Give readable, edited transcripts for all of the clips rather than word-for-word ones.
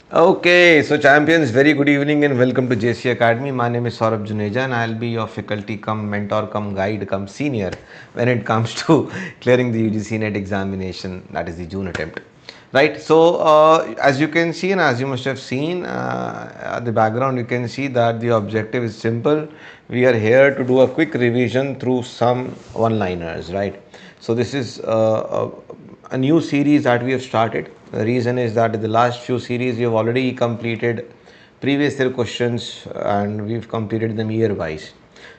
Okay, so champions, very good evening and welcome to JC Academy. My name is Sourabh Joneja and I'll be your faculty come mentor come guide come senior when it comes to clearing the UGC NET examination, that is the June attempt. Right, so as you can see and as you must have seen at the background, you can see that the objective is simple. We are here to do a quick revision through some one-liners, right? So this is a new series that we have started. The reason is that in the last few series we have already completed previous year questions and we've completed them year wise.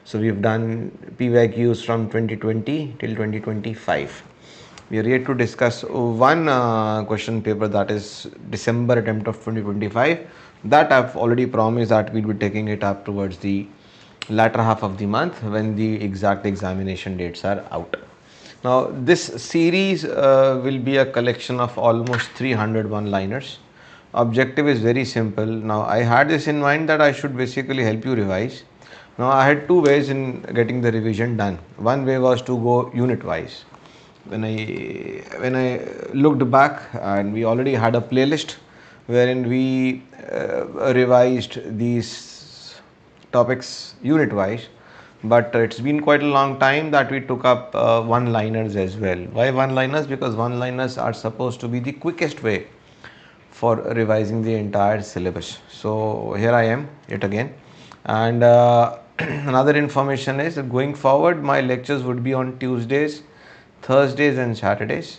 So we've done PYQs from 2020 till 2025. We are here to discuss one question paper, that is December attempt of 2025. That I've already promised that we'll be taking it up towards the latter half of the month when the exact examination dates are out. Now, this series will be a collection of almost 300 one-liners. Objective is very simple. Now, I had this in mind that I should basically help you revise. Now, I had two ways in getting the revision done. One way was to go unit-wise. When I looked back, and we already had a playlist wherein we revised these topics unit-wise, but it's been quite a long time that we took up one-liners as well. Why one-liners? Because one-liners are supposed to be the quickest way for revising the entire syllabus. So here I am yet again, and another information is that going forward my lectures would be on Tuesdays, Thursdays and Saturdays.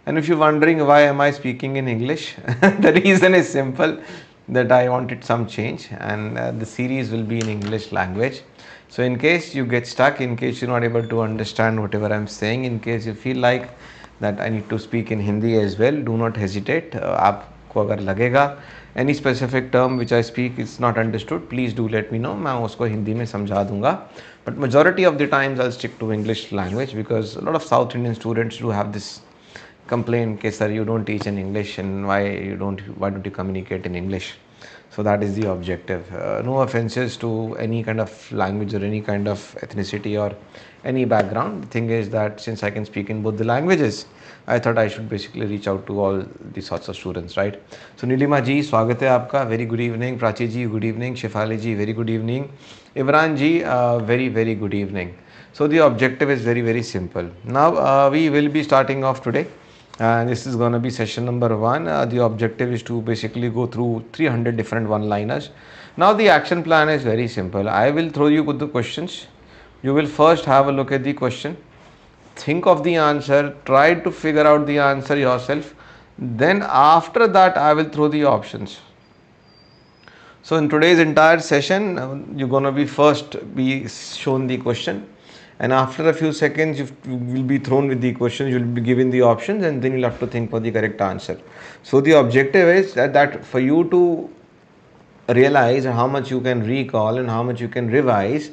And if you're wondering why am I speaking in English, the reason is simple, that I wanted some change, and the series will be in English language. So in case you get stuck, in case you're not able to understand whatever I'm saying, in case you feel like that I need to speak in Hindi as well, do not hesitate. आपको अगर लगेगा any specific term which I speak is not understood, please do let me know. मैं उसको हिंदी में समझा दूंगा. But majority of the times I'll stick to English language because a lot of South Indian students do have this complaint, okay sir, you don't teach in English and why don't you communicate in English? So that is the objective. No offenses to any kind of language or any kind of ethnicity or any background. The thing is that since I can speak in both the languages, I thought I should basically reach out to all these sorts of students, right? So Nilima ji, स्वागत है आपका. Very good evening. Prachi ji, good evening. Shefali ji, very good evening. Imran ji, very good evening. So the objective is very simple. Now we will be starting off today. And this is going to be session number 1. The objective is to basically go through 300 different one-liners. Now the action plan is very simple. I will throw you with the questions. You will first have a look at the question, think of the answer, try to figure out the answer yourself. Then after that I will throw the options. So in today's entire session, you're going to be shown the question, and after a few seconds you will be thrown with the questions, you will be given the options, and then you'll have to think for the correct answer. So the objective is that for you to realize how much you can recall and how much you can revise,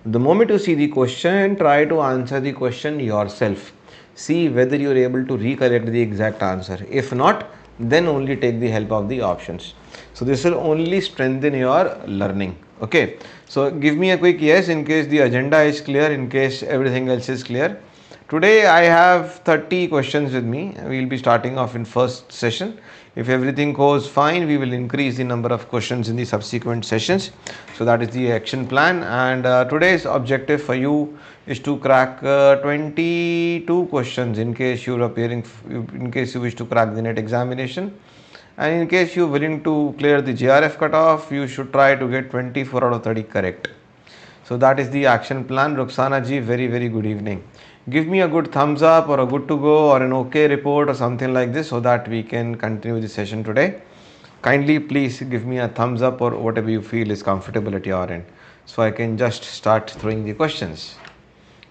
the moment you see the question, try to answer the question yourself. See whether you are able to recollect the exact answer. If not, then only take the help of the options. So this will only strengthen your learning. Okay, so give me a quick yes in case the agenda is clear, in case everything else is clear. Today I have 30 questions with me. We will be starting off in first session. If everything goes fine, we will increase the number of questions in the subsequent sessions. So that is the action plan, and today's objective for you is to crack 22 questions in case in case you wish to crack the NET examination. And in case you're willing to clear the JRF cutoff, you should try to get 24 out of 30 correct. So that is the action plan. Ruxana ji, very good evening. Give me a good thumbs up or a good to go or an okay report or something like this so that we can continue the session today. Kindly please give me a thumbs up or whatever you feel is comfortable at your end, so I can just start throwing the questions.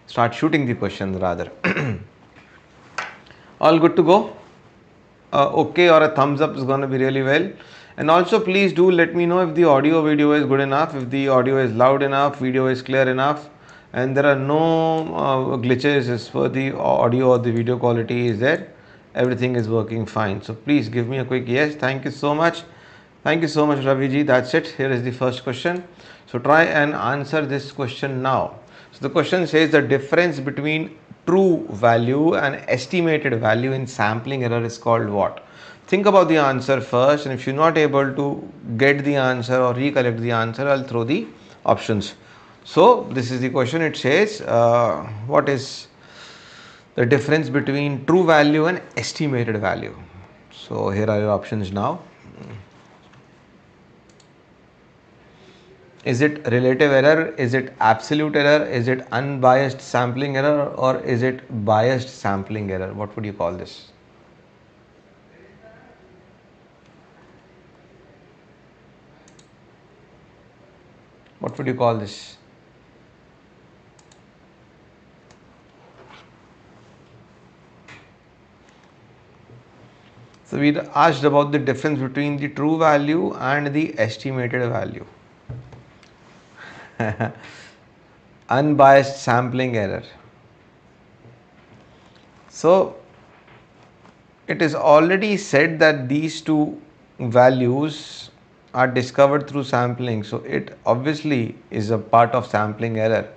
Start shooting the questions rather. All good to go? Okay or a thumbs up is going to be really well. And also please do let me know if the audio video is good enough, if the audio is loud enough, video is clear enough, and there are no glitches as for the audio or the video quality is there. Everything is working fine. So please give me a quick yes. Thank you so much. Thank you so much, Ravi ji. That's it. Here is the first question. So try and answer this question now. So the question says the difference between true value and estimated value in sampling error is called what? Think about the answer first, and if you're not able to get the answer or recollect the answer, I'll throw the options. So this is the question. It says, what is the difference between true value and estimated value? So here are your options now. Is it relative error? Is it absolute error? Is it unbiased sampling error? Or is it biased sampling error? What would you call this? What would you call this? So we asked about the difference between the true value and the estimated value. Unbiased sampling error. So it is already said that these two values are discovered through sampling. So it obviously is a part of sampling error.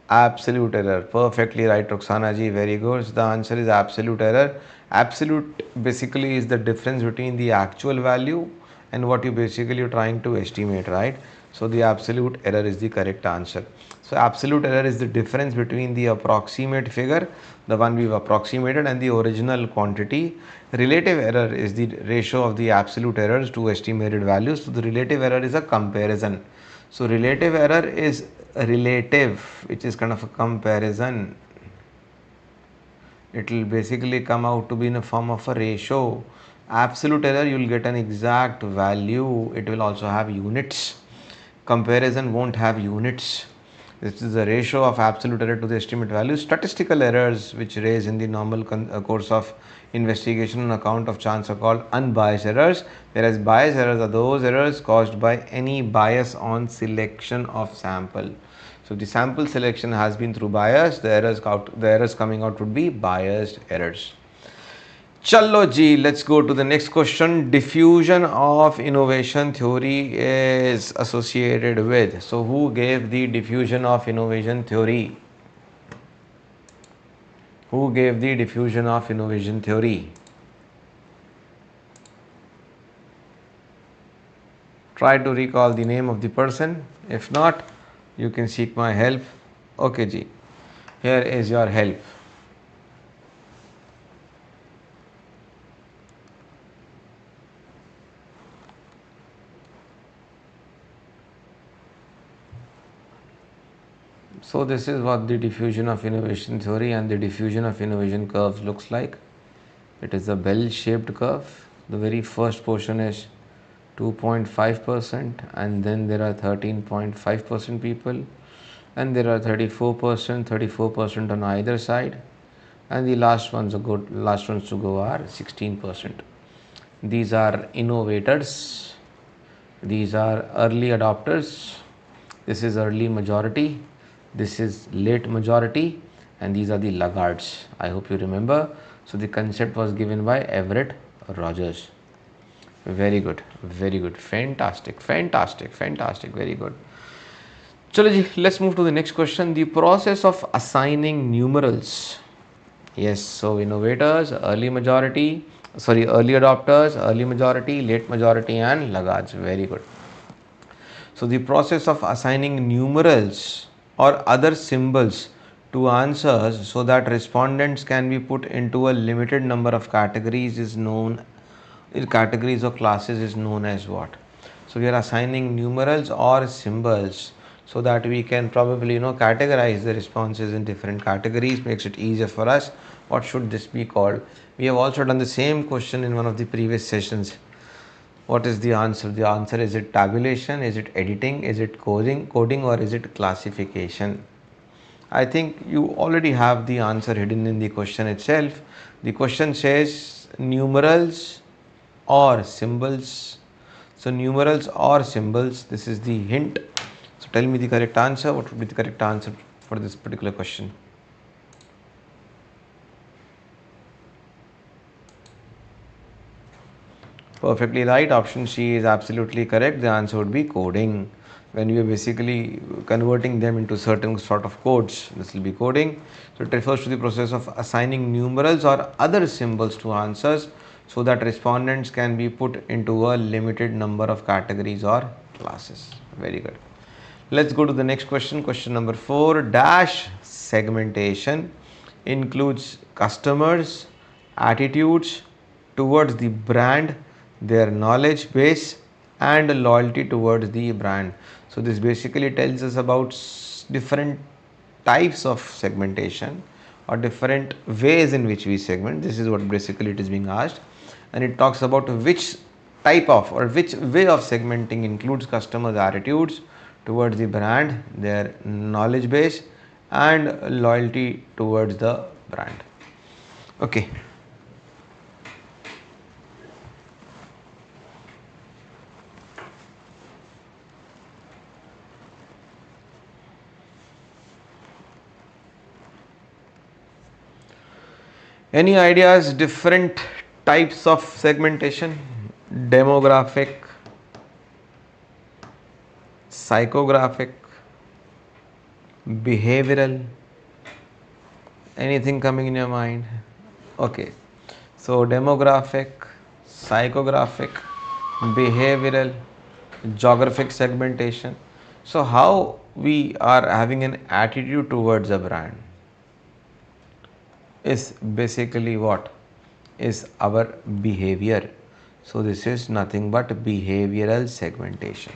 Absolute error. Perfectly right, Roxana ji. Very good. So the answer is absolute error. Absolute basically is the difference between the actual value and what you basically are trying to estimate, right? So the absolute error is the correct answer. So absolute error is the difference between the approximate figure, the one we've approximated, and the original quantity. Relative error is the ratio of the absolute errors to estimated values. So the relative error is a comparison. So relative error is relative, which is kind of a comparison. It will basically come out to be in a form of a ratio. Absolute error, you will get an exact value. It will also have units. Comparison won't have units. This is the ratio of absolute error to the estimate value. Statistical errors which raise in the normal course of investigation on account of chance are called unbiased errors, whereas biased errors are those errors caused by any bias on selection of sample. So the sample selection has been through bias, the errors coming out would be biased errors. Chalo ji, let's go to the next question. Diffusion of innovation theory is associated with. So who gave the diffusion of innovation theory? Who gave the diffusion of innovation theory? Try to recall the name of the person. If not, you can seek my help. Okay ji, here is your help. So this is what the diffusion of innovation theory and the diffusion of innovation curves looks like. It is a bell-shaped curve. The very first portion is 2.5%, and then there are 13.5% people, and there are 34% on either side, and the last ones to go are 16%. These are innovators. These are early adopters. This is early majority. This is late majority, and these are the laggards. I hope you remember. So the concept was given by Everett Rogers. Very good, fantastic, very good. Chalo ji, let's move to the next question. The process of assigning numerals. Yes, so innovators, early adopters, early majority, late majority, and laggards. Very good. So the process of assigning numerals or other symbols to answers so that respondents can be put into a limited number of categories is known, categories or classes is known as what? So we are assigning numerals or symbols so that we can probably categorize the responses in different categories, makes it easier for us. What should this be called? We have also done the same question in one of the previous sessions. What is the answer? The answer is it tabulation, is it editing, is it coding, or is it classification? I think you already have the answer hidden in the question itself. The question says numerals or symbols. So numerals or symbols, this is the hint. So tell me the correct answer. What would be the correct answer for this particular question? Perfectly right. Option C is absolutely correct. The answer would be coding. when we are basically converting them into certain sort of codes. This will be coding. So it refers to the process of assigning numerals or other symbols to answers so that respondents can be put into a limited number of categories or classes. Very good. Let's go to the next question. Question number 4. Dash segmentation includes customers' attitudes towards the brand, their knowledge base, and loyalty towards the brand. So this basically tells us about different types of segmentation or different ways in which we segment. This is what basically it is being asked, and it talks about which type of or which way of segmenting includes customers' attitudes towards the brand, their knowledge base, and loyalty towards the brand. Okay. Any ideas? Different types of segmentation: demographic, psychographic, behavioral. Anything coming in your mind? Okay. So demographic, psychographic, behavioral, geographic segmentation. So how we are having an attitude towards a brand is basically what is our behavior. So this is nothing but behavioral segmentation.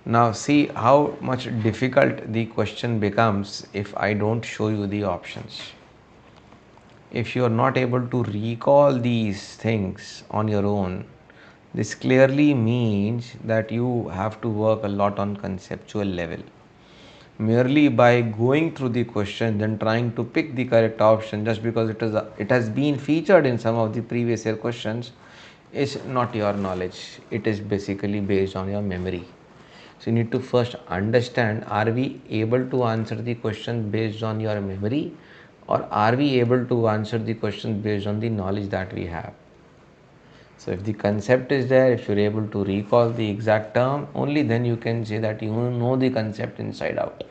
Now see how much difficult the question becomes if I don't show you the options. If you are not able to recall these things on your own, this clearly means that you have to work a lot on conceptual level. Merely by going through the question then trying to pick the correct option just because it has been featured in some of the previous year questions is not your knowledge. It is basically based on your memory. So you need to first understand, are we able to answer the question based on your memory, or are we able to answer the question based on the knowledge that we have? So if the concept is there, if you're able to recall the exact term, only then you can say that you know the concept inside out.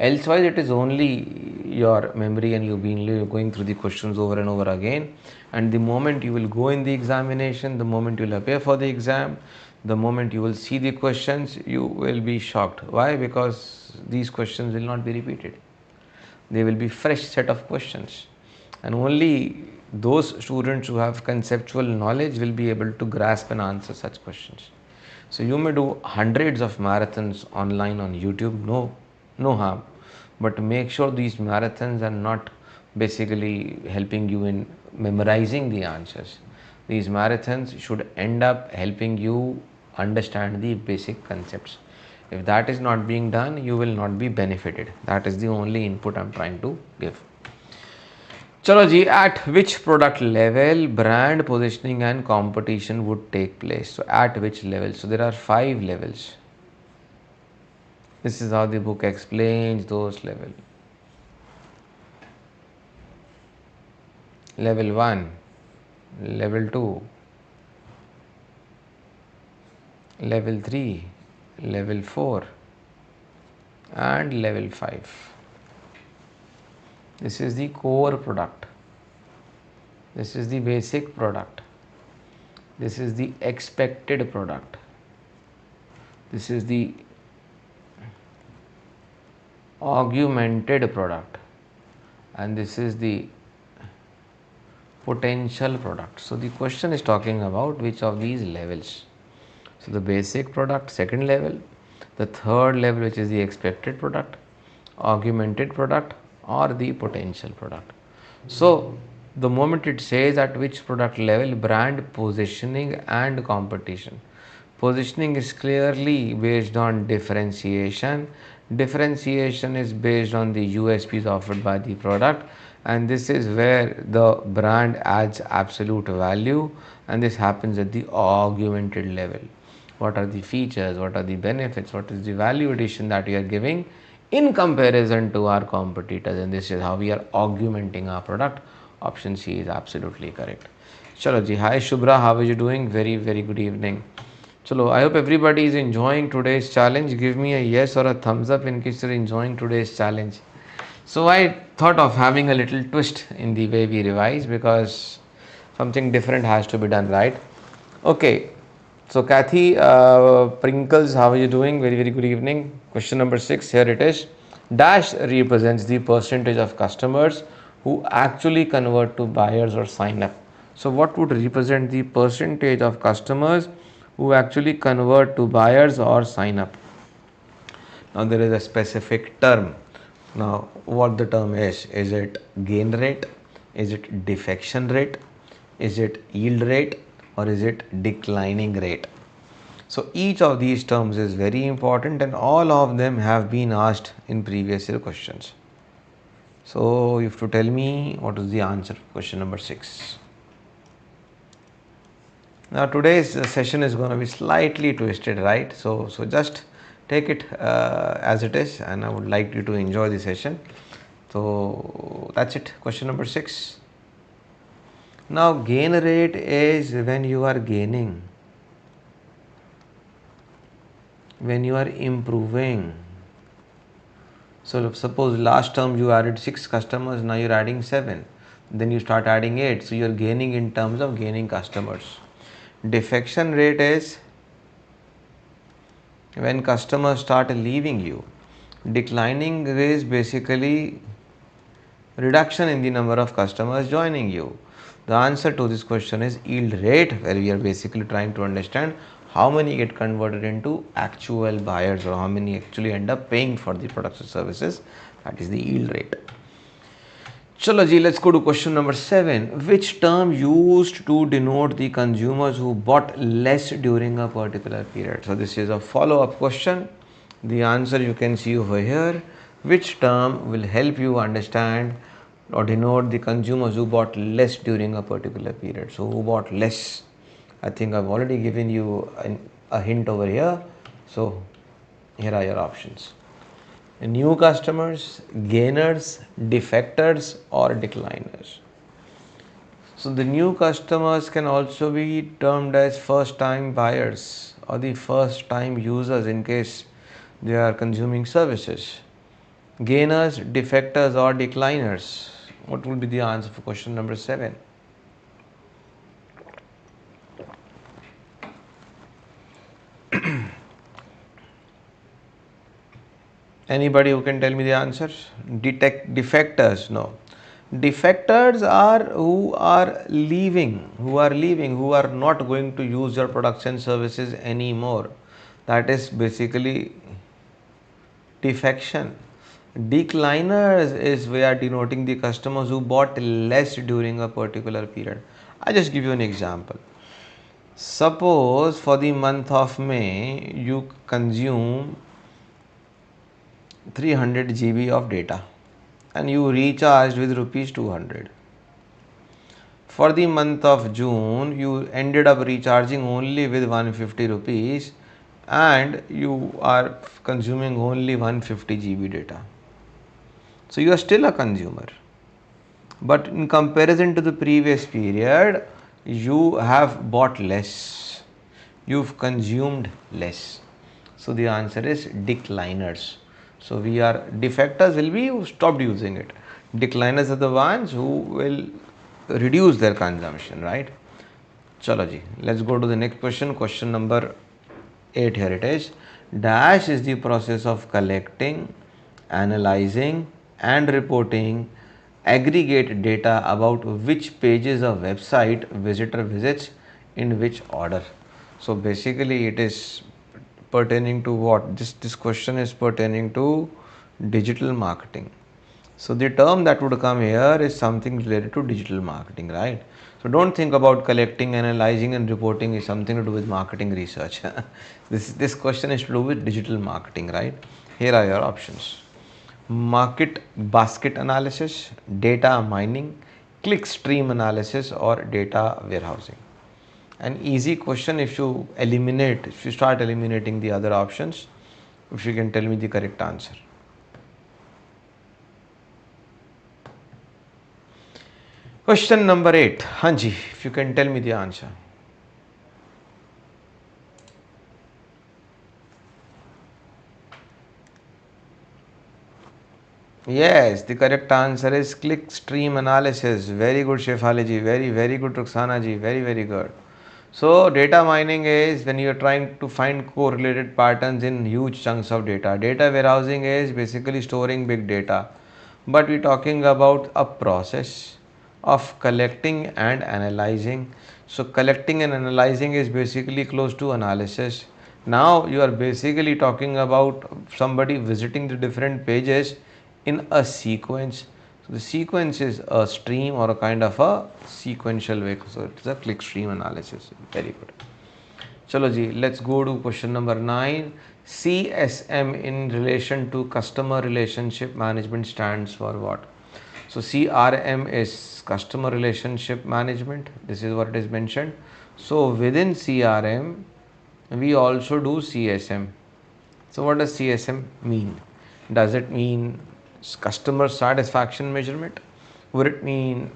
Elsewise, it is only your memory and you've been going through the questions over and over again. And the moment you will go in the examination, the moment you will appear for the exam, the moment you will see the questions, you will be shocked. Why? Because these questions will not be repeated. They will be fresh set of questions. And only those students who have conceptual knowledge will be able to grasp and answer such questions. So you may do hundreds of marathons online on YouTube, no harm, but make sure these marathons are not basically helping you in memorizing the answers. These marathons should end up helping you understand the basic concepts. If that is not being done, you will not be benefited. That is the only input I'm trying to give. Chalo ji, at which product level brand positioning and competition would take place? So at which level? So there are 5 levels. This is how the book explains those levels. Level 1, level 2, level 3, level 4 and level 5. This is the core product. This is the basic product. This is the expected product. This is the augmented product. And this is the potential product. So the question is talking about which of these levels. So the basic product, second level, the third level, which is the expected product, augmented product, or the potential product. So the moment it says at which product level, brand positioning and competition. Positioning is clearly based on differentiation. Differentiation is based on the USPs offered by the product, and this is where the brand adds absolute value, and this happens at the augmented level. What are the features, what are the benefits, what is the value addition that we are giving in comparison to our competitors, and this is how we are augmenting our product. Option C is absolutely correct. Chalo ji, hi Shubhra, how are you doing? Very good evening. Chalo, I hope everybody is enjoying today's challenge. Give me a yes or a thumbs up in case you're enjoying today's challenge. So I thought of having a little twist in the way we revise because something different has to be done, right? Okay. So Kathy Prinkles, how are you doing? Very very good evening. Question number 6. Here it is. Dash represents the percentage of customers who actually convert to buyers or sign up. So what would represent the percentage of customers who actually convert to buyers or sign up? Now there is a specific term. Now what the term is it gain rate, is it defection rate, is it yield rate, or is it declining rate? So each of these terms is very important and all of them have been asked in previous year questions. So you have to tell me what is the answer for question number 6. Now today's session is going to be slightly twisted, right? So just take it as it is, and I would like you to enjoy the session. So that's it. Question number 6. Now gain rate is when you are gaining, when you are improving. So suppose last term you added 6 customers, now you're adding 7. Then you start adding 8. So you're gaining in terms of gaining customers. Defection rate is when customers start leaving you. Declining is basically reduction in the number of customers joining you. The answer to this question is yield rate, where we are basically trying to understand how many get converted into actual buyers or how many actually end up paying for the products or services. That is the yield rate. Chalo ji, let's go to question number 7. Which term used to denote the consumers who bought less during a particular period? So this is a follow-up question. The answer you can see over here. Which term will help you understand or denote the consumers who bought less during a particular period? So who bought less? I think I've already given you a hint over here. So here are your options: new customers, gainers, defectors, or decliners. So the new customers can also be termed as first time buyers or the first time users in case they are consuming services. Gainers, defectors, or decliners. What would be the answer for question number 7? Anybody who can tell me the answers? Defectors, no. Defectors are who are leaving, who are not going to use your products and services anymore. That is basically defection. Decliners is we are denoting the customers who bought less during a particular period. I just give you an example. Suppose for the month of May you consume 300 GB of data and you recharged with rupees 200. For the month of June, you ended up recharging only with 150 rupees and you are consuming only 150 GB data. So you are still a consumer. But in comparison to the previous period, you have bought less. You've consumed less. So the answer is decliners. So we are defectors will be who stopped using it. Decliners are the ones who will reduce their consumption, right? Chalo ji, let's go to the next question. Question number 8, here it is. Dash is the process of collecting, analyzing and reporting aggregate data about which pages of website visitor visits in which order. So basically it is pertaining to what? This question is pertaining to digital marketing. So the term that would come here is something related to digital marketing, right? So don't think about collecting, analyzing and reporting is something to do with marketing research. This question is to do with digital marketing, right? Here are your options: market basket analysis, data mining, click stream analysis, or data warehousing. An easy question if you start eliminating the other options, if you can tell me the correct answer. Question number 8. Hanji, if you can tell me the answer. Yes, the correct answer is click stream analysis. Very good, Shefali ji. Very good, Ruxana ji. Very good. So, data mining is when you are trying to find correlated patterns in huge chunks of data. Data warehousing is basically storing big data. But we're talking about a process of collecting and analyzing. So, collecting and analyzing is basically close to analysis. Now, you are basically talking about somebody visiting the different pages in a sequence. So, the sequence is a stream or a kind of a sequential way. So, it's a click stream analysis. Very good. Chalo ji, let's go to question number 9. CSM in relation to customer relationship management stands for what? So CRM is customer relationship management. This is what it is mentioned. So within CRM, we also do CSM. So what does CSM mean? Does it mean customer satisfaction measurement? Would it mean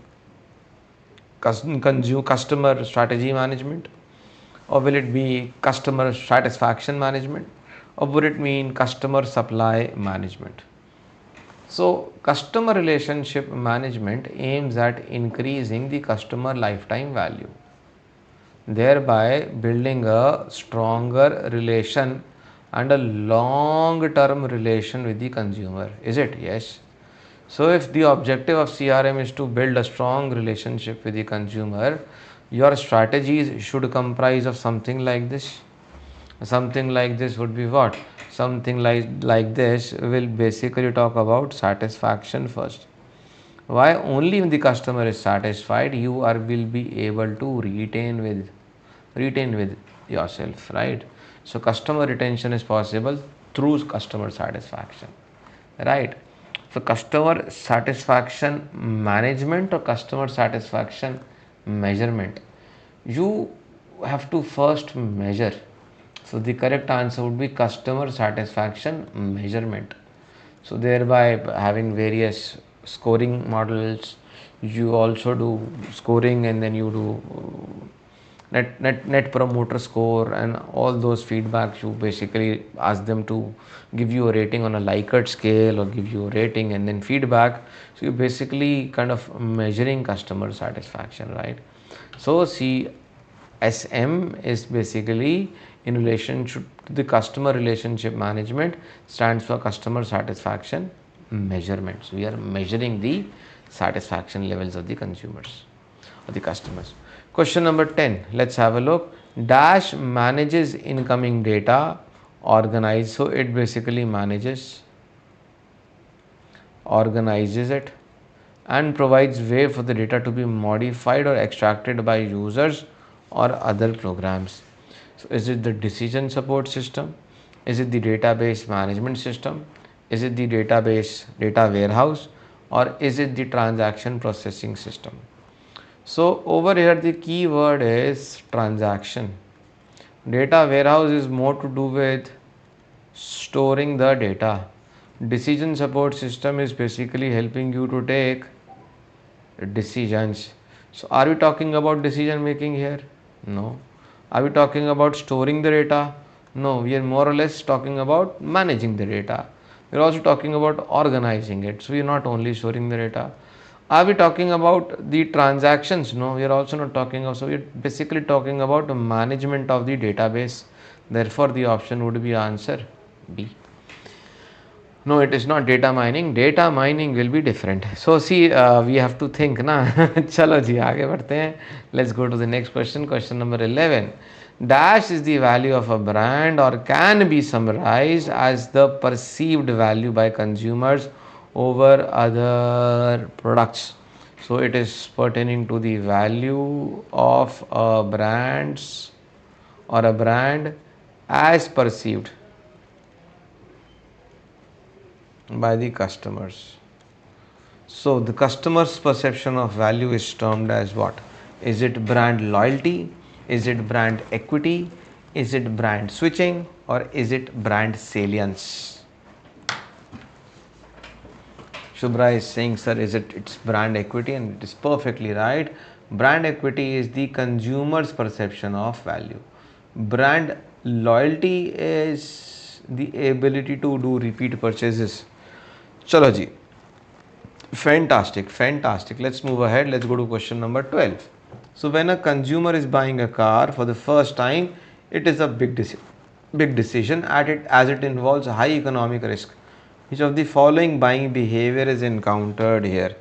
customer strategy management? Or will it be customer satisfaction management? Or would it mean customer supply management? So, customer relationship management aims at increasing the customer lifetime value, thereby building a stronger relation and a long term relation with the consumer. Is it? Yes. So, if the objective of CRM is to build a strong relationship with the consumer, your strategies should comprise of something like this. Something like this would be what? Something like this will basically talk about satisfaction first. Why? Only when the customer is satisfied, you are will be able to retain with yourself, right? So customer retention is possible through customer satisfaction, right? So customer satisfaction management or customer satisfaction measurement, you have to first measure. So the correct answer would be customer satisfaction measurement. So thereby having various scoring models, you also do scoring, and then you do net promoter score and all those feedbacks. You basically ask them to give you a rating on a Likert scale or give you a rating and then feedback. So you basically kind of measuring customer satisfaction, right? So CSM is basically in relation to the customer relationship management, stands for customer satisfaction measurements. We are measuring the satisfaction levels of the consumers or the customers. Question number 10, let's have a look. Dash manages incoming data, organize. So it basically organizes it and provides way for the data to be modified or extracted by users or other programs. So is it the decision support system? Is it the database management system? Is it the data warehouse, or is it the transaction processing system? So over here the keyword is transaction. Data warehouse is more to do with storing the data. Decision support system is basically helping you to take decisions. So are we talking about decision making here? No. Are we talking about storing the data? No, we are more or less talking about managing the data. We are also talking about organizing it. So we are not only storing the data. Are we talking about the transactions? No, we are also not talking of. So we are basically talking about the management of the database. Therefore, the option would be answer B. No, it is not data mining. Data mining will be different. So see, we have to think ना. चलो जी आगे बढ़ते हैं. Let's go to the next question. Question number 11. Dash is the value of a brand or can be summarized as the perceived value by consumers over other products. So it is pertaining to the value of a brands or a brand as perceived by the customers. So the customer's perception of value is termed as what? Is it brand loyalty? Is it brand equity? Is it brand switching? Or is it brand salience? Shubhra is saying, sir, it's brand equity, and it is perfectly right. Brand equity is the consumer's perception of value. Brand loyalty is the ability to do repeat purchases. Chalo ji. Fantastic, fantastic. Let's move ahead. Let's go to question number 12. So when a consumer is buying a car for the first time, it is a big decision at it as it involves high economic risk. Which of the following buying behavior is encountered here?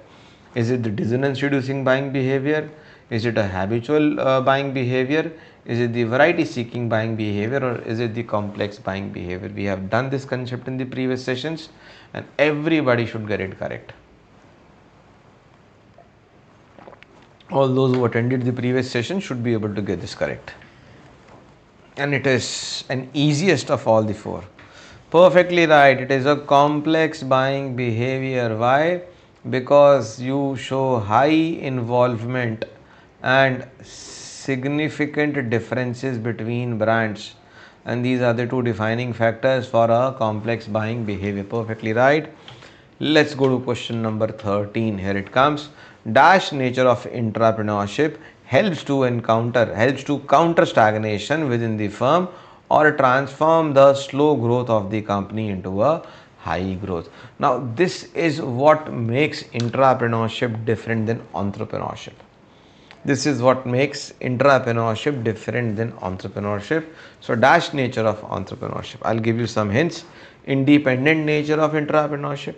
Is it the dissonance reducing buying behavior? Is it a habitual buying behavior? Is it the variety seeking buying behavior, or is it the complex buying behavior? We have done this concept in the previous sessions and everybody should get it correct. All those who attended the previous session should be able to get this correct. And it is an easiest of all the four. Perfectly right. It is a complex buying behavior. Why? Because you show high involvement and significant differences between brands, and these are the two defining factors for a complex buying behavior. Perfectly right. Let's go to question number 13. Here it comes. Dash nature of entrepreneurship helps to counter stagnation within the firm or transform the slow growth of the company into a high growth. Now this is what makes entrepreneurship different than entrepreneurship. This is what makes entrepreneurship different than entrepreneurship. So dash nature of entrepreneurship. I'll give you some hints. Independent nature of entrepreneurship,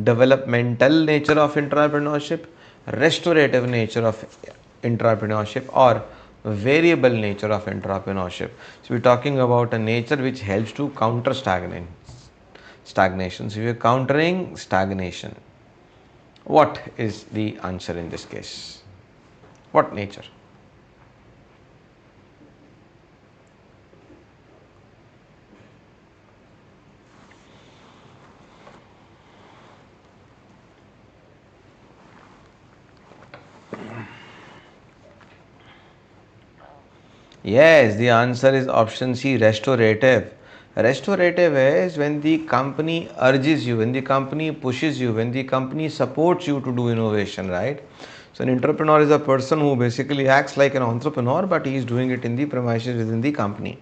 developmental nature of entrepreneurship, restorative nature of entrepreneurship, or variable nature of entrepreneurship. So we're talking about a nature which helps to counter stagnation. So we're countering stagnation. What is the answer in this case? What nature? Yes, the answer is option C, restorative. Restorative is when the company urges you, when the company pushes you, when the company supports you to do innovation, right? So an entrepreneur is a person who basically acts like an entrepreneur, but he is doing it in the premises within the company.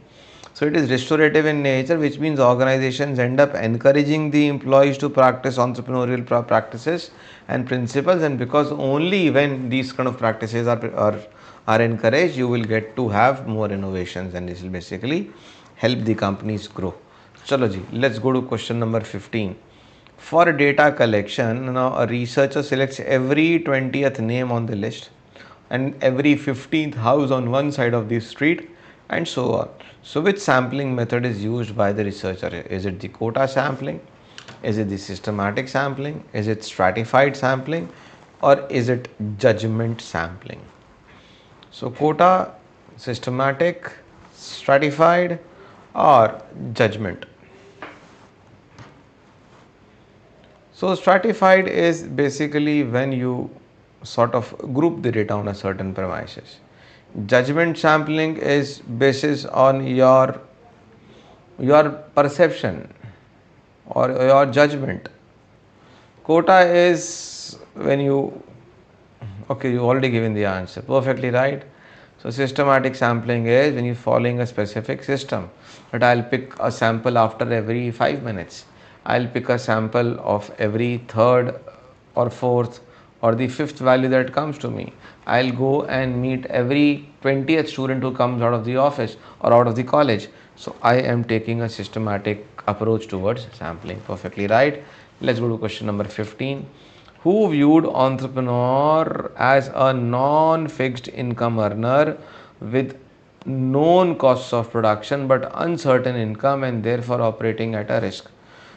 So it is restorative in nature, which means organizations end up encouraging the employees to practice entrepreneurial practices and principles, and because only when these kind of practices are encouraged, you will get to have more innovations, and this will basically help the companies grow. Chalo ji, let's go to question number 15. For data collection, now a researcher selects every 20th name on the list and every 15th house on one side of the street, and so on. So which sampling method is used by the researcher? Is it the quota sampling? Is it the systematic sampling? Is it stratified sampling? Or is it judgment sampling? So quota, systematic, stratified, or judgment. So stratified is basically when you sort of group the data on a certain premises. Judgment sampling is basis on your perception or your judgment. Quota is when you, okay, you already given the answer, perfectly right. So systematic sampling is when you're following a specific system, but I'll pick a sample after every 5 minutes. I'll pick a sample of every third or fourth or the fifth value that comes to me. I'll go and meet every 20th student who comes out of the office or out of the college. So I am taking a systematic approach towards sampling. Perfectly right. Let's go to question number 15. Who viewed entrepreneur as a non-fixed income earner with known costs of production but uncertain income and therefore operating at a risk?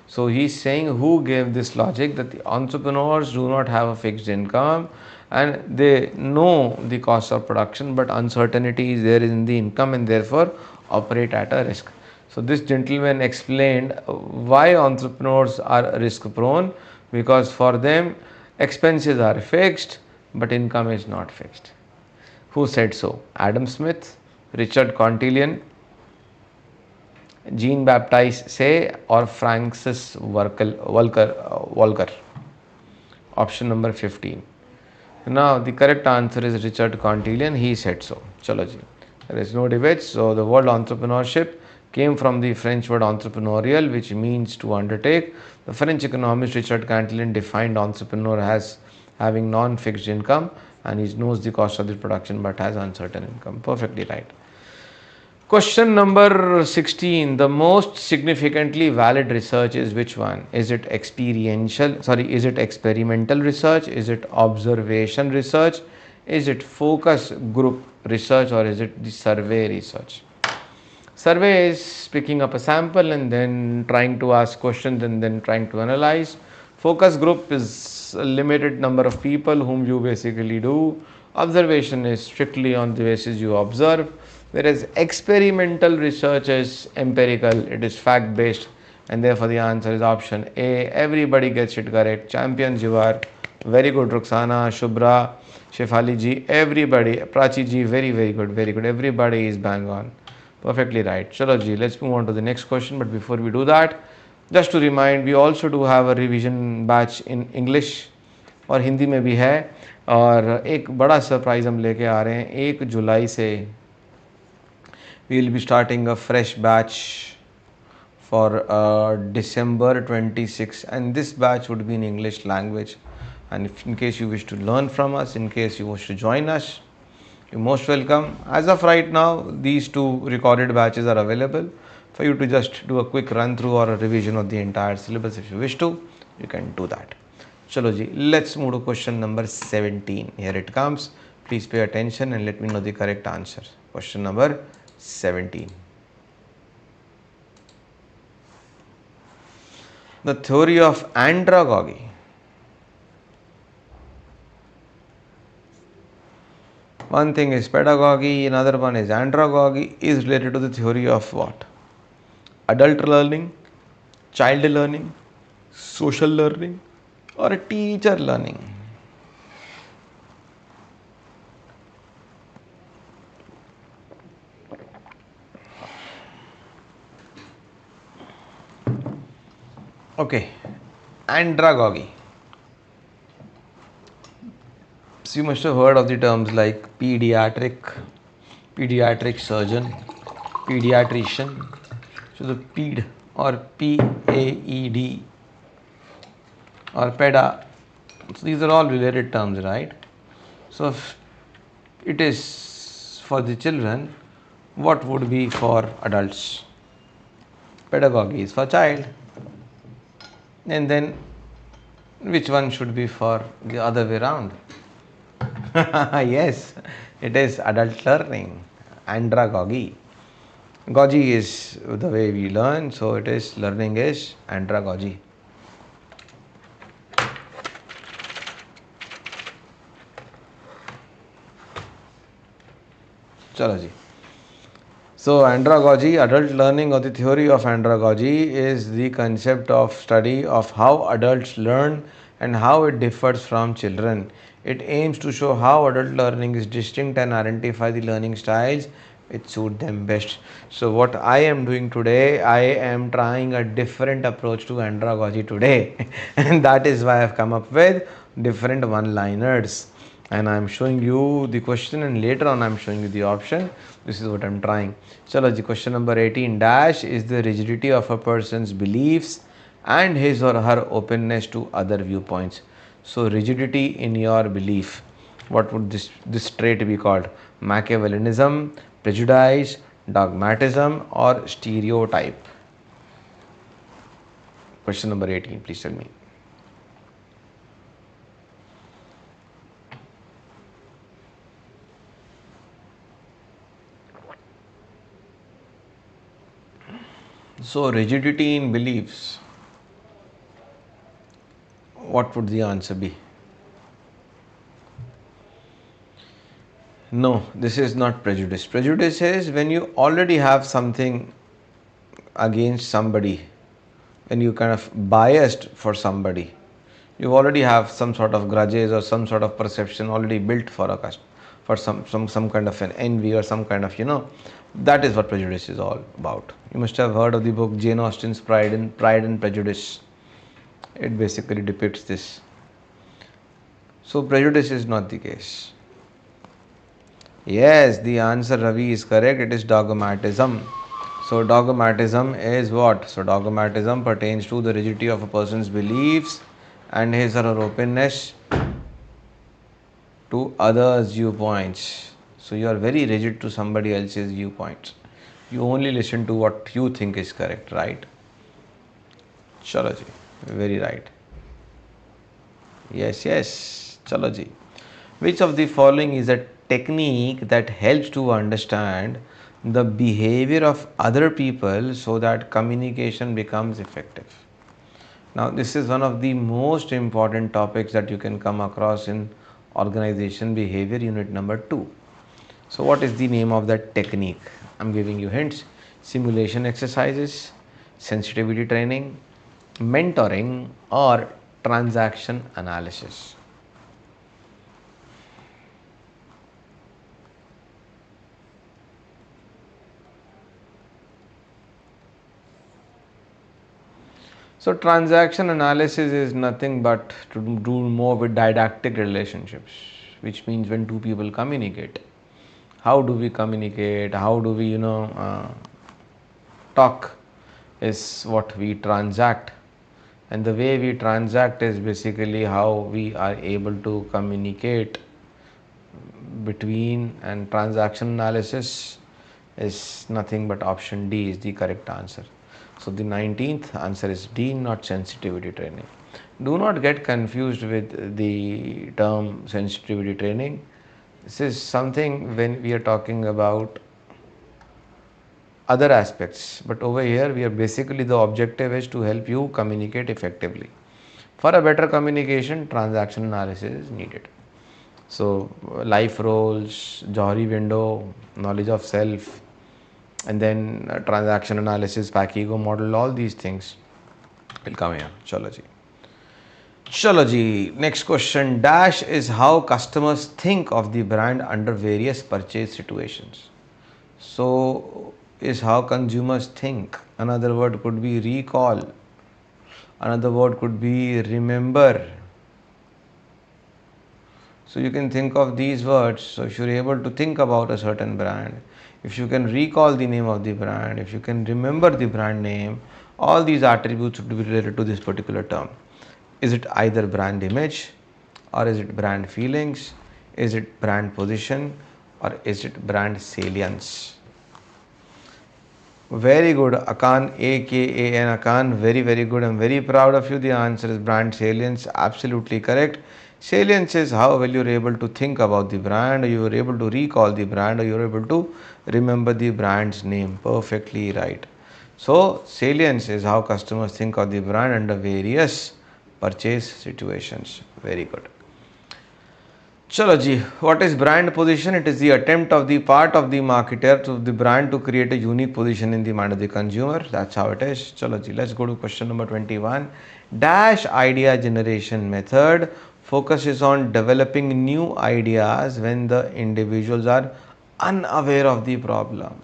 So he's saying who gave this logic that the entrepreneurs do not have a fixed income and they know the cost of production, but uncertainty is there in the income and therefore operate at a risk. So this gentleman explained why entrepreneurs are risk prone, because for them expenses are fixed but income is not fixed. Who said so? Adam Smith, Richard Cantillon, Jean Baptiste Say, or Francis Walker. Option number 15. Now the correct answer is Richard Cantillon. He said so. Chalo ji. There is no debate. So the word entrepreneurship came from the French word entrepreneurial, which means to undertake. The French economist Richard Cantillon defined entrepreneur as having non-fixed income, and he knows the cost of the production but has uncertain income. Perfectly right. Question number 16. The most significantly valid research is which one? Is it is it experimental research? Is it observation research? Is it focus group research, or is it the survey research? Survey is picking up a sample and then trying to ask questions and then trying to analyze. Focus group is a limited number of people whom you basically do. Observation is strictly on the basis you observe, whereas experimental research is empirical, it is fact based, and therefore the answer is option A. Everybody gets it correct. Champions you are. Very good, Ruxana, Shubhra, Shefali ji, everybody, Prachi ji, very good, very good. Everybody is bang on. Perfectly right. Chalo ji, let's move on to the next question. But before we do that, just to remind, we also do have a revision batch in English और हिंदी में भी है. और एक बड़ा surprise हम लेके आ रहे हैं. 1 जुलाई से we will be starting a fresh batch for December 26, and this batch would be in English language. And if in case you wish to learn from us, in case you wish to join us, you're most welcome. As of right now, these two recorded batches are available for you to just do a quick run through or a revision of the entire syllabus. If you wish to, you can do that. Chalo ji, let's move to question number 17. Here it comes. Please pay attention and let me know the correct answer. Question number 17. The theory of andragogy. One thing is pedagogy, another one is andragogy, is related to the theory of what? Adult learning, child learning, social learning, or teacher learning. Okay, andragogy. So you must have heard of the terms like pediatric surgeon, pediatrician. So the ped or PAED or peda. So these are all related terms, right? So if it is for the children, what would be for adults? Pedagogy is for child. And then which one should be for the other way around? Yes, it is adult learning, andragogy. Gogy is the way we learn, so it is learning is andragogy. Chalo ji. So andragogy, adult learning, or the theory of andragogy, is the concept of study of how adults learn and how it differs from children. It aims to show how adult learning is distinct and identify the learning styles which suit them best. So what I am doing today, I am trying a different approach to andragogy today and that is why I have come up with different one-liners. And I am showing you the question and later on I am showing you the option. This is what I am trying. Chalo ji, question number 18 dash is the rigidity of a person's beliefs and his or her openness to other viewpoints. So rigidity in your belief. What would this trait be called? Machiavellianism, prejudice, dogmatism, or stereotype? Question number 18, please tell me. So rigidity in beliefs, what would the answer be? No, this is not prejudice. Prejudice is when you already have something against somebody, when you kind of biased for somebody. You already have some sort of grudges or some sort of perception already built for a customer, for some kind of an envy or some kind of, that is what prejudice is all about. You must have heard of the book Jane Austen's Pride and Prejudice. It basically depicts this. So prejudice is not the case. Yes, the answer, Ravi, is correct. It is dogmatism. So dogmatism is what? So dogmatism pertains to the rigidity of a person's beliefs and his or her openness to others' viewpoints. So you are very rigid to somebody else's viewpoints. You only listen to what you think is correct, right? Chalo ji, very right. Yes, yes, chalo ji. Which of the following is a technique that helps to understand the behavior of other people so that communication becomes effective? Now, this is one of the most important topics that you can come across in organization behavior unit number 2. So, what is the name of that technique? I'm giving you hints: simulation exercises, sensitivity training, mentoring, or transaction analysis. So, transaction analysis is nothing but to do more with didactic relationships, which means when two people communicate, how do we communicate, how do we talk is what we transact, and the way we transact is basically how we are able to communicate between, and transaction analysis is nothing but option D is the correct answer. So the 19th answer is D, not sensitivity training. Do not get confused with the term sensitivity training. This is something when we are talking about other aspects, but over here we are basically, the objective is to help you communicate effectively. For a better communication, transaction analysis is needed. So life roles, Johari window, knowledge of self, and then transaction analysis, pack ego model, all these things will come here. Chalo ji. Chalo ji. Next question. Dash is how customers think of the brand under various purchase situations. So is how consumers think. Another word could be recall. Another word could be remember. So you can think of these words. So if you're able to think about a certain brand, if you can recall the name of the brand, if you can remember the brand name, all these attributes would be related to this particular term. Is it either brand image, or is it brand feelings? Is it brand position, or is it brand salience? Very good, Akan, AKAN, Akan, very good. I'm very proud of you. The answer is brand salience, absolutely correct. Salience is how well you're able to think about the brand, or you're able to recall the brand, or you're able to remember the brand's name. Perfectly right. So, salience is how customers think of the brand under various purchase situations. Very good. Chalo ji, what is brand position? It is the attempt of the part of the marketer to the brand to create a unique position in the mind of the consumer. That's how it is. Chalo ji, let's go to question number 21. Dash idea generation method focuses on developing new ideas when the individuals are unaware of the problem.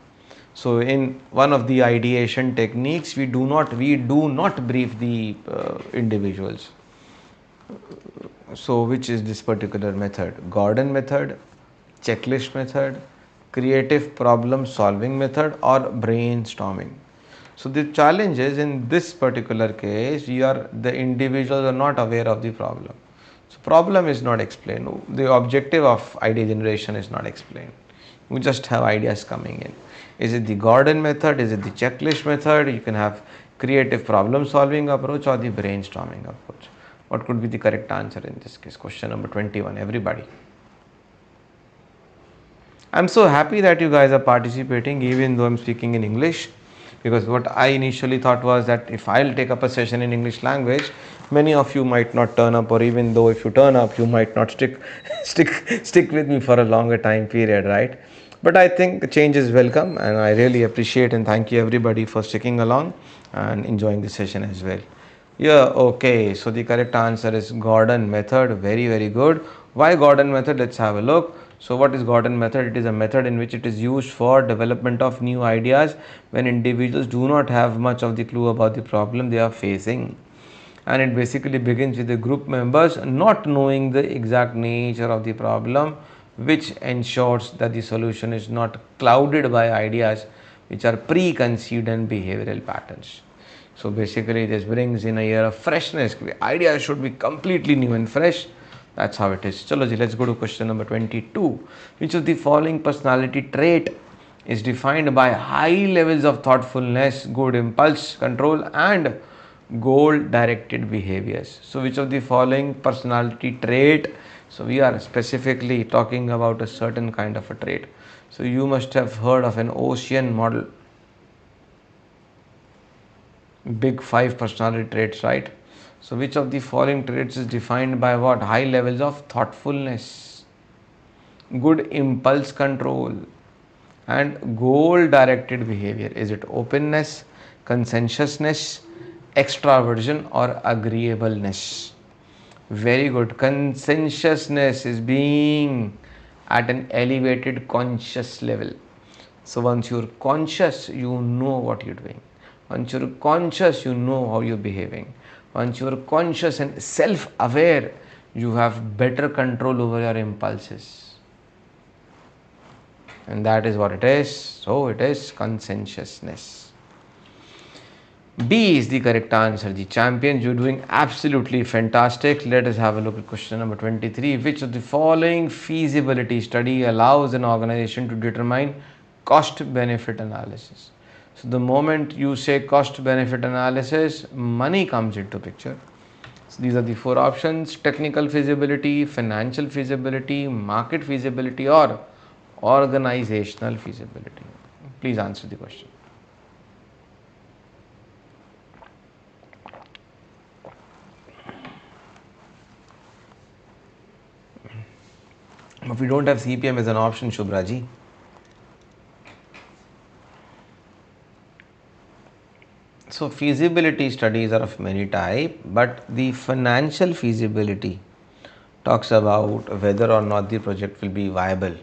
So in one of the ideation techniques, we do not brief the individuals. So which is this particular method? Gordon method, checklist method, creative problem solving method, or brainstorming? So the challenge is, in this particular case, the individuals are not aware of the problem. So problem is not explained. The objective of idea generation is not explained. We just have ideas coming in. Is it the Gordon method? Is it the checklist method? You can have creative problem solving approach or the brainstorming approach. What could be the correct answer in this case? Question number 21, everybody. I'm so happy that you guys are participating even though I'm speaking in English, because what I initially thought was that if I'll take up a session in English language, many of you might not turn up, or even though if you turn up, you might not stick with me for a longer time period, right? But I think change is welcome, and I really appreciate and thank you everybody for sticking along and enjoying the session as well. Yeah, okay. So the correct answer is Gordon method. Very good. Why Gordon method? Let's have a look. So what is Gordon method? It is a method in which it is used for development of new ideas when individuals do not have much of the clue about the problem they are facing. And it basically begins with the group members not knowing the exact nature of the problem, which ensures that the solution is not clouded by ideas which are preconceived and behavioral patterns. So basically this brings in a year of freshness. The idea should be completely new and fresh. That's how it is. Chalo ji, let's go to question number 22. Which of the following personality trait is defined by high levels of thoughtfulness, good impulse control, and goal directed behaviors? So, which of the following personality trait? So, we are specifically talking about a certain kind of a trait. So, you must have heard of an ocean model, big five personality traits, right? So, which of the following traits is defined by what? High levels of thoughtfulness, good impulse control, and goal directed behavior? Is it openness, conscientiousness, extraversion, or agreeableness? Very good. Conscientiousness is being at an elevated conscious level. So once you're conscious, you know what you're doing. Once you're conscious, you know how you're behaving. Once you're conscious and self aware, you have better control over your impulses. And that is what it is. So it is conscientiousness. B is the correct answer. The champions, you're doing absolutely fantastic. Let us have a look at question number 23. Which of the following feasibility study allows an organization to determine cost benefit analysis? So the moment you say cost benefit analysis, money comes into picture. So these are the four options: technical feasibility, financial feasibility, market feasibility, or organizational feasibility. Please answer the question. But we don't have CPM as an option, Shubhraji. So feasibility studies are of many type, but the financial feasibility talks about whether or not the project will be viable,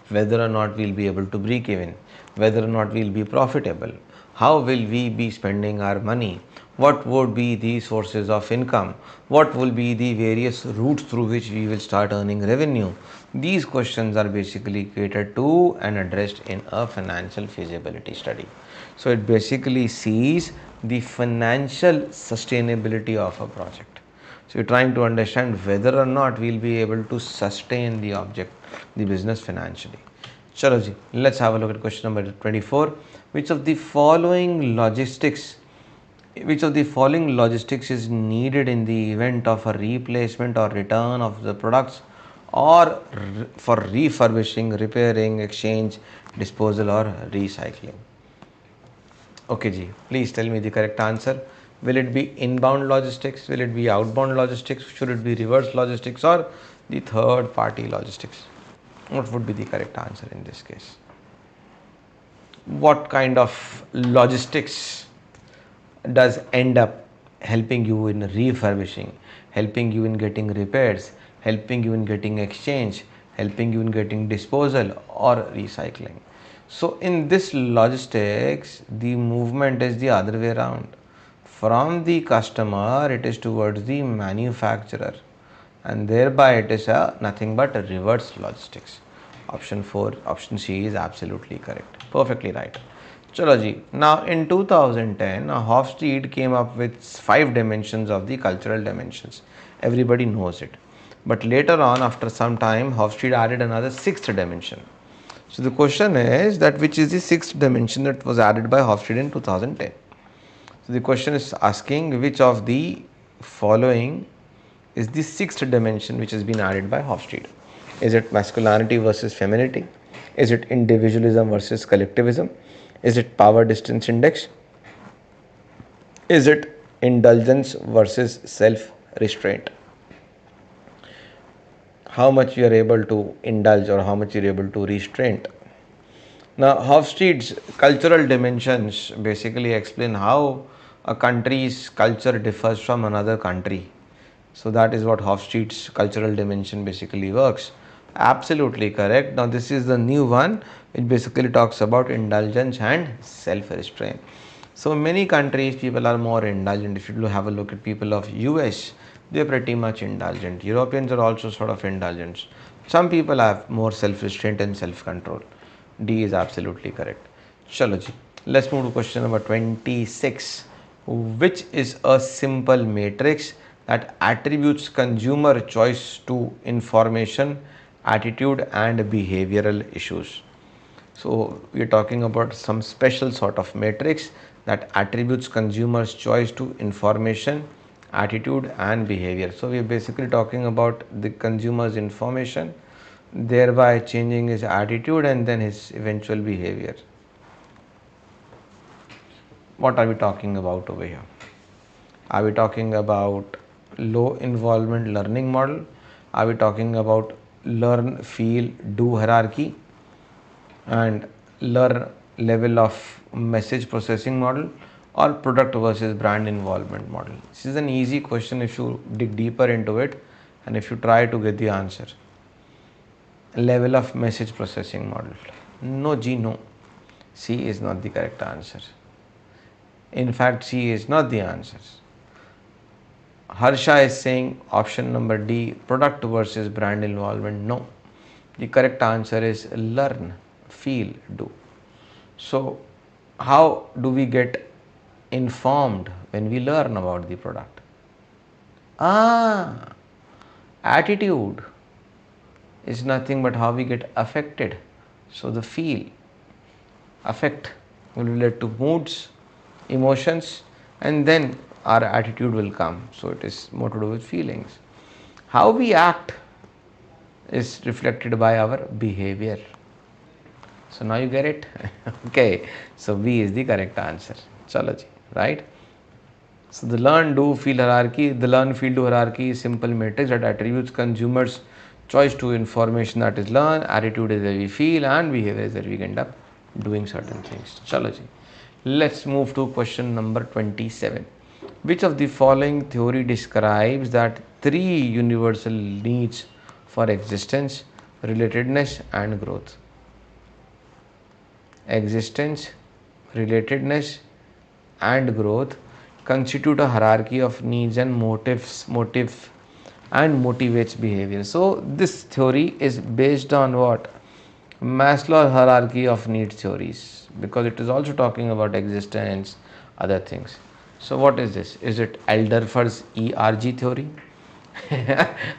whether or not we'll be able to break even, whether or not we'll be profitable, how will we be spending our money, what would be the sources of income, what will be the various routes through which we will start earning revenue. These questions are basically catered to and addressed in a financial feasibility study. So it basically sees the financial sustainability of a project. So you're trying to understand whether or not we'll be able to sustain the business financially. Chalo ji, let's have a look at question number 24. Which of the following logistics is needed in the event of a replacement or return of the products, or for refurbishing, repairing, exchange, disposal, or recycling? Okay, ji, please tell me the correct answer. Will it be inbound logistics? Will it be outbound logistics? Should it be reverse logistics or the third party logistics? What would be the correct answer in this case? What kind of logistics does end up helping you in refurbishing, helping you in getting repairs, helping you in getting exchange, helping you in getting disposal or recycling? So in this logistics, the movement is the other way around. From the customer, it is towards the manufacturer, and thereby it is nothing but a reverse logistics. Option 4, option C is absolutely correct. Perfectly right. Chalo ji. Now in 2010, Hofstede came up with 5 dimensions of the cultural dimensions. Everybody knows it. But later on, after some time, Hofstede added another 6th dimension. So the question is that which is the 6th dimension that was added by Hofstede in 2010? So the question is asking which of the following is the 6th dimension which has been added by Hofstede. Is it masculinity versus femininity? Is it individualism versus collectivism? Is it power distance index? Is it indulgence versus self restraint? How much you are able to indulge or how much you are able to restrain? Now, Hofstede's cultural dimensions basically explain how a country's culture differs from another country. So that is what Hofstede's cultural dimension basically works. Absolutely correct. Now this is the new one, which basically talks about indulgence and self-restraint. So many countries, people are more indulgent. If you have a look at people of US, they're pretty much indulgent. Europeans are also sort of indulgent. Some people have more self-restraint and self-control. D is absolutely correct. Chalo ji. Let's move to question number 26. Which is a simple matrix that attributes consumer choice to information, attitude and behavioral issues. So we are talking about some special sort of matrix that attributes consumers choice to information, attitude and behavior. So we are basically talking about the consumer's information, thereby changing his attitude and then his eventual behavior. What are we talking about over here? Are we talking about low involvement learning model? Are we talking about learn, feel, do hierarchy and learn level of message processing model, or product versus brand involvement model? This is an easy question if you dig deeper into it and if you try to get the answer. Level of message processing model. No G, no. C is not the correct answer. In fact, C is not the answer. Harsha is saying option number D, product versus brand involvement. No. The correct answer is learn, feel, do. So, how do we get informed when we learn about the product? Attitude is nothing but how we get affected. So, the feel, affect will relate to moods, emotions, and then our attitude will come. So, it is more to do with feelings. How we act is reflected by our behavior. So now you get it. Okay, so B is the correct answer. Chalo ji, right? So the learn, do, feel hierarchy, the learn, feel, do hierarchy is simple matrix that attributes consumers choice to information, that is learn, attitude is where we feel and behavior is where we end up doing certain things. Chalo ji. Let's move to question number 27. Which of the following theory describes that three universal needs for existence, relatedness and growth? Existence, relatedness and growth constitute a hierarchy of needs and motivates behavior. So this theory is based on what? Maslow's hierarchy of needs theories, because it is also talking about existence, other things. So what is this? Is it Alderfer's ERG theory?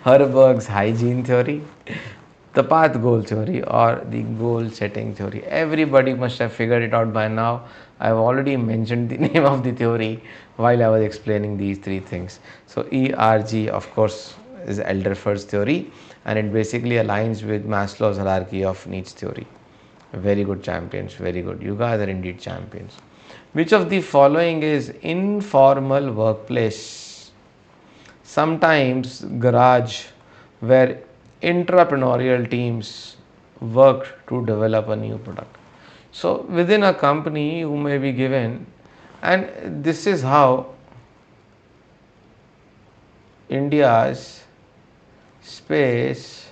Herberg's hygiene theory? The path goal theory or the goal setting theory? Everybody must have figured it out by now. I have already mentioned the name of the theory while I was explaining these three things. So ERG, of course, is Alderfer's theory, and it basically aligns with Maslow's hierarchy of needs theory. Very good champions, very good. You guys are indeed champions. Which of the following is informal workplace? Sometimes garage, where entrepreneurial teams work to develop a new product. So within a company you may be given, and this is how India's space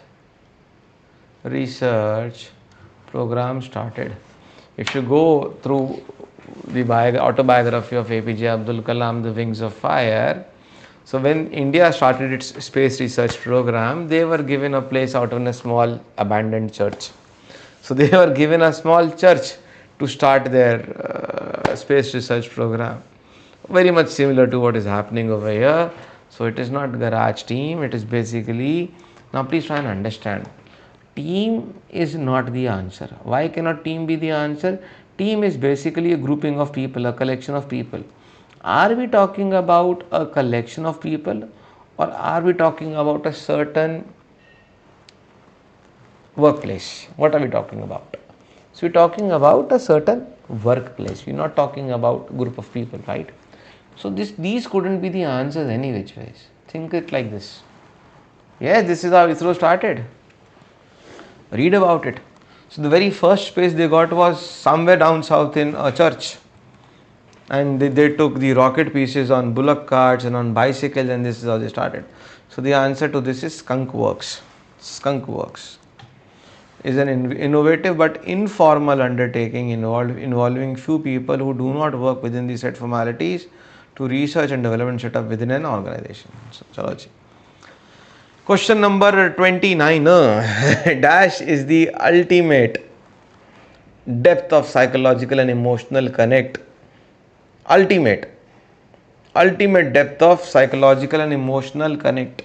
research program started. If you go through the autobiography of APJ Abdul Kalam, The Wings of Fire, so when India started its space research program, they were given a place out in a small abandoned church. So they were given a small church to start their space research program. Very much similar to what is happening over here. So it is not garage team, it is basically, now please try and understand. Team is not the answer. Why cannot team be the answer? Team is basically a grouping of people, a collection of people. Are we talking about a collection of people, or are we talking about a certain workplace? What are we talking about? So we're talking about a certain workplace. We're not talking about a group of people, right? So these couldn't be the answers any which ways. Think it like this. Yes, this is how ISRO started. Read about it. So the very first space they got was somewhere down south in a church. And they took the rocket pieces on bullock carts and on bicycles, and this is how they started. So the answer to this is Skunk Works. Skunk Works is an innovative but informal undertaking involving few people who do not work within the set formalities to research and development set up within an organization. So, chalo ji. Question number 29. Dash is the ultimate depth of psychological and emotional connect. Ultimate. Ultimate depth of psychological and emotional connect.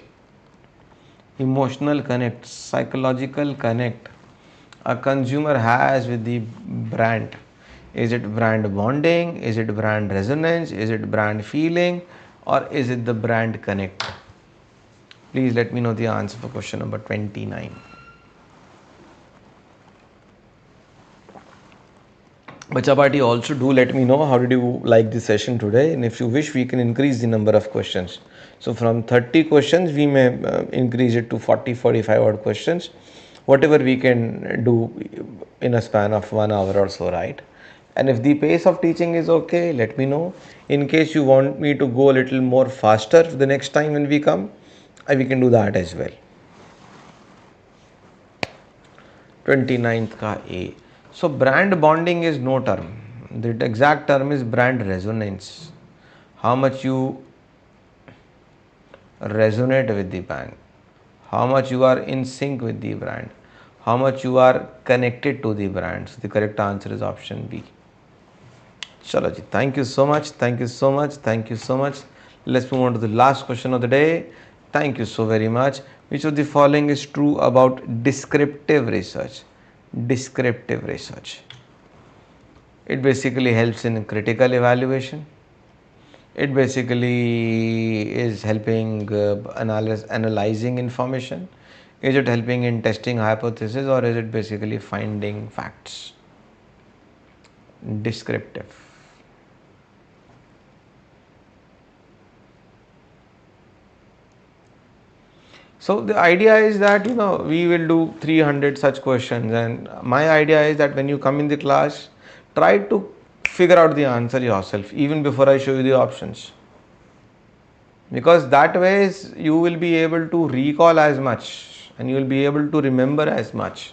Emotional connect, psychological connect a consumer has with the brand. Is it brand bonding? Is it brand resonance? Is it brand feeling? Or is it the brand connect? Please let me know the answer for question number 29. Bachapati, also do let me know how did you like the session today, and if you wish we can increase the number of questions. So from 30 questions we may increase it to 40-45 odd questions, whatever we can do in a span of 1 hour or so, right? And if the pace of teaching is okay, let me know. In case you want me to go a little more faster the next time when we come, we can do that as well. 29th ka A. So brand bonding is no term. The exact term is brand resonance. How much you resonate with the brand, how much you are in sync with the brand, how much you are connected to the brand. So the correct answer is option B. Chalo ji, thank you so much, thank you so much, thank you so much. Let's move on to the last question of the day. Thank you so very much. Which of the following is true about descriptive research? Descriptive research. It basically helps in critical evaluation. It basically is helping analyzing information. Is it helping in testing hypothesis, or is it basically finding facts? Descriptive. So the idea is that we will do 300 such questions, and my idea is that when you come in the class, try to figure out the answer yourself even before I show you the options, because that way you will be able to recall as much and you will be able to remember as much,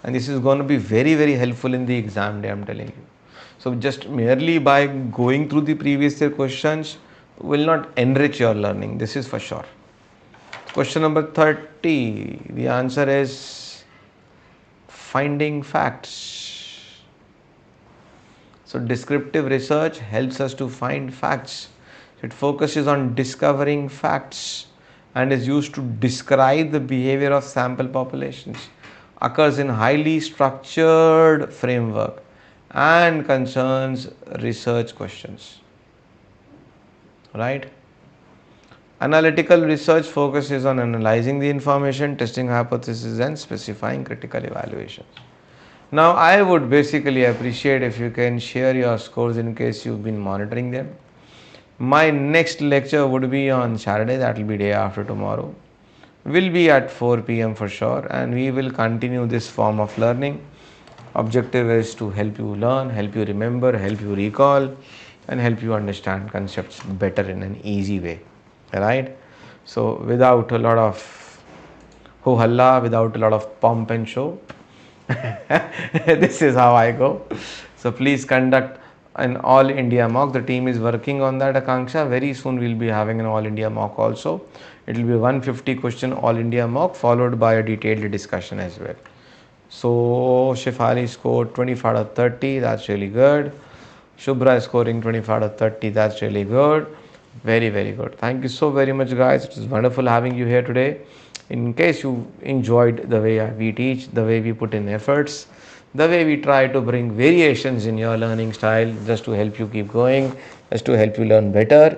and this is going to be very very helpful in the exam day, I'm telling you. So just merely by going through the previous year questions will not enrich your learning, this is for sure. Question number 30, the answer is finding facts. So descriptive research helps us to find facts. It focuses on discovering facts and is used to describe the behavior of sample populations, occurs in highly structured framework and concerns research questions, right? Analytical research focuses on analyzing the information, testing hypotheses and specifying critical evaluations. Now I would basically appreciate if you can share your scores in case you've been monitoring them. My next lecture would be on Saturday, that will be day after tomorrow. Will be at 4 p.m. for sure, and we will continue this form of learning. Objective is to help you learn, help you remember, help you recall and help you understand concepts better in an easy way, right? So without a lot of ho halla, without a lot of pomp and show, this is how I go. So please conduct an all India mock. The team is working on that, Akanksha. Very soon we'll be having an all India mock also. It will be 150 question all India mock followed by a detailed discussion as well. So Shifali scored 25 out of 30, that's really good. Shubhra is scoring 25 out of 30, that's really good. Very very good. Thank you so very much guys, it was wonderful having you here today. In case you enjoyed the way we teach, the way we put in efforts, the way we try to bring variations in your learning style just to help you keep going, just to help you learn better,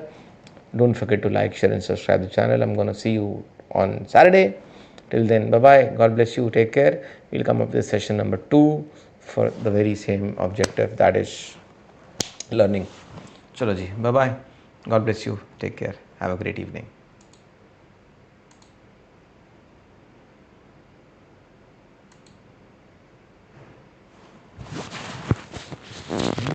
don't forget to like, share and subscribe the channel. I'm going to see you on Saturday. Till then, bye bye, God bless you, take care. We'll come up with session number 2 for the very same objective, that is learning. Chalo ji, bye bye, God bless you, take care, have a great evening.